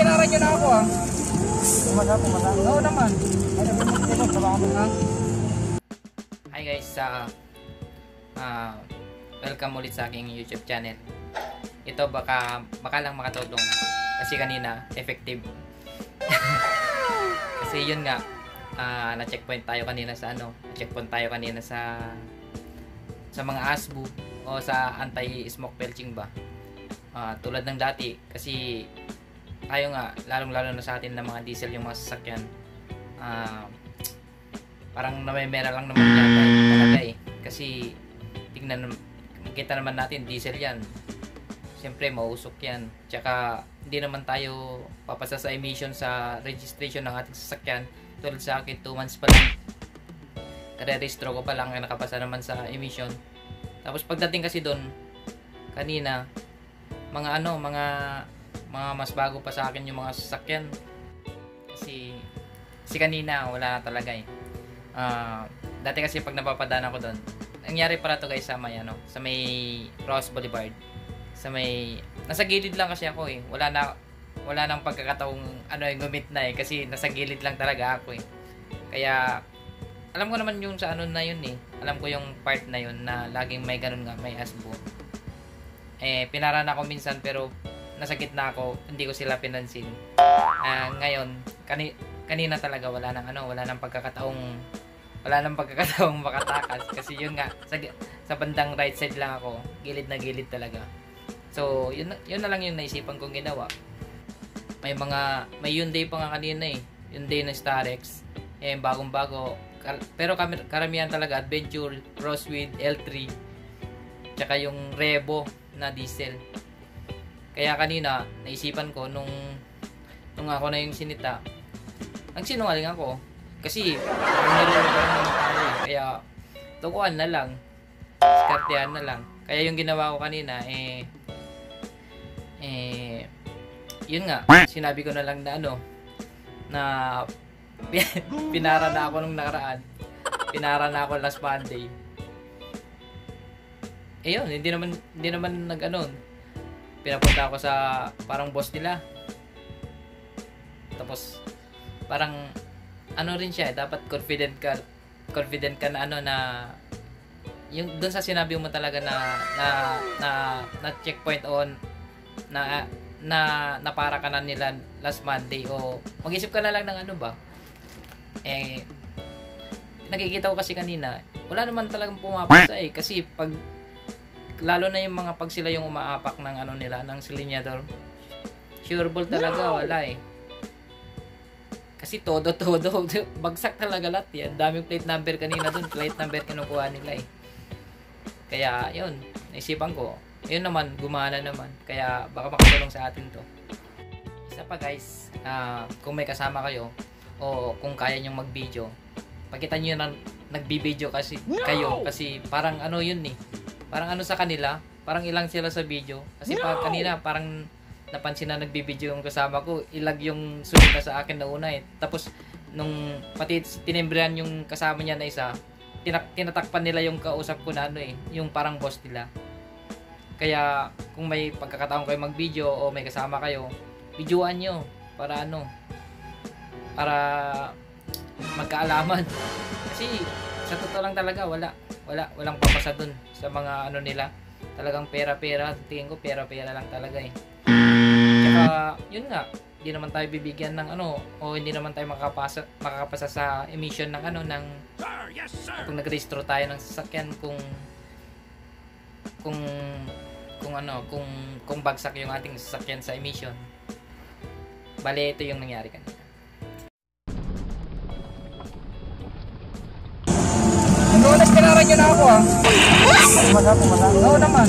kinaran nyo na ako ah. Pumasa. Oo naman. Hi guys, welcome ulit sa aking YouTube channel. Ito baka lang makatulong kasi kanina effective. Kasi yun nga, na-checkpoint tayo kanina sa sa mga ASBU o sa anti-smoke belching ba. Tulad ng dati kasi tayo nga lalong-lalo na sa atin na mga diesel yung mga sasakyan, parang namemera lang naman yata talaga kasi kita naman natin diesel yan, siyempre mausok yan, tsaka hindi naman tayo papasa sa emission sa registration ng ating sasakyan. Tulad sa akin 2 months pa lang kare-registro ko pa lang nakapasa naman sa emission. Tapos pagdating kasi doon kanina, mga mas bago pa sa akin yung mga sasakyan kasi kanina wala na talaga dati kasi pag napapadaan ako doon, nangyari pala to guys sa may Ross Boulevard, nasa gilid lang kasi ako wala nang pagkakataong gumit na kasi nasa gilid lang talaga ako kaya alam ko naman yung sa na yun alam ko yung part na yun na laging may ganun nga, may ASBU. Pinaraan ako minsan pero nasa gitna ako, hindi ko sila pinansin. Ngayon, kanina talaga wala nang pagkakataong makatakas kasi yun nga, sa bandang right side lang ako, gilid na gilid talaga. So, yun na lang yung naisipan kong ginawa. May Hyundai pa nga kanina Hyundai na Starex, bagong-bago, pero karamihan talaga Adventure, Crosswind, L3, tsaka yung Revo na diesel. Kaya kanina naisipan ko nung ako na yung sinita, nagsinungaling ako kasi kaya tukuan na lang, skartehan na lang. Kaya yung ginawa ko kanina yun nga, sinabi ko na lang na pinara na ako nung nakaraan, pinara na ako last Monday. Yun, hindi naman pinapunta ako sa parang boss nila. Tapos parang rin siya, dapat confident ka na na yung doon sa sinabi mo talaga na checkpoint on na para ka na nila last Monday, o mag-isip ka na lang ng nakikita ko kasi kanina wala naman talagang pumapasa kasi lalo na yung mga pag sila yung umaapak ng nila ng silinyador, sure ball talaga wala kasi todo bagsak talaga lahat yan. Daming plate number kanina doon, plate number kinukuha nila kaya yun, naisipan ko yun naman, gumana naman, kaya baka makatulong sa atin to. Isa pa guys, kung may kasama kayo o kung kaya nyong mag video, pakita nyo na nagbi-video kasi kasi parang yun parang sa kanila, parang ilang sila sa video. Kasi kanina parang napansin na nagbibideo yung kasama ko, ilag yung sunod sa akin na una Tapos nung pati tinembrehan yung kasama niya na isa, tinatakpan nila yung kausap ko na yung parang boss nila. Kaya kung may pagkakataon kayo mag-video o may kasama kayo, videoan nyo para para magkaalaman. Kasi sa totoo lang talaga walang papasa dun sa mga nila. Talagang pera-pera, tingin ko pera-pera lang talaga Tsaka yun nga, hindi naman tayo bibigyan ng o hindi naman tayo makakapasa sa emission ng kung nag-registro tayo ng sasakyan kung bagsak yung ating sasakyan sa emission. Bale, ito yung nangyari kanina. Nunas kinaran nyo na ako Pumasa. Oo naman.